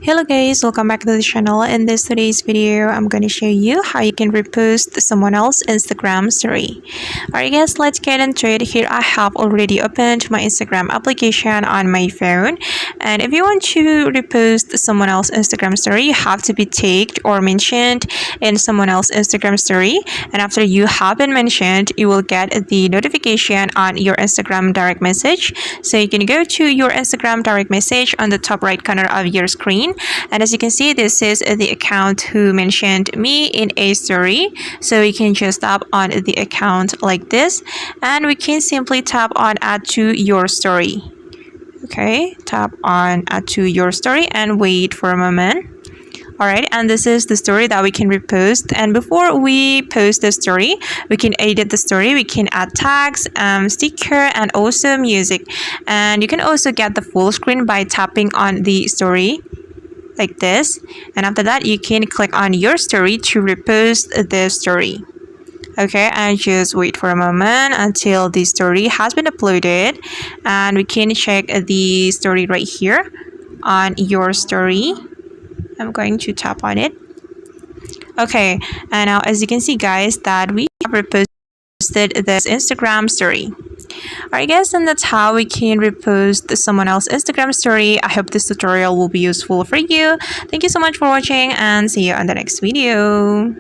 Hello guys, welcome back to the channel. In this today's video, I'm going to show you how you can repost someone else's Instagram story. Alright guys, let's get into it. Here I have already opened my Instagram application on my phone. And if you want to repost someone else's Instagram story, you have to be tagged or mentioned in someone else's Instagram story. And after you have been mentioned, you will get the notification on your Instagram direct message. So you can go to your Instagram direct message on the top right corner of your screen. And as you can see, this is the account who mentioned me in a story. So we can just tap on the account like this, and we can simply tap on add to your story. Okay, tap on add to your story and wait for a moment. Alright, and this is the story that we can repost. And before we post the story, we can edit the story. We can add tags, sticker, and also music. And you can also get the full screen by tapping on the story like this. And after that, you can click on your story to repost the story. Okay, and just wait for a moment until the story has been uploaded. And we can check the story right here on your story. I'm going to tap on it. Okay, and now as you can see guys that we have reposted this Instagram story. Alright guys, and that's how we can repost someone else's Instagram story. I hope this tutorial will be useful for you. Thank you so much for watching and see you on the next video.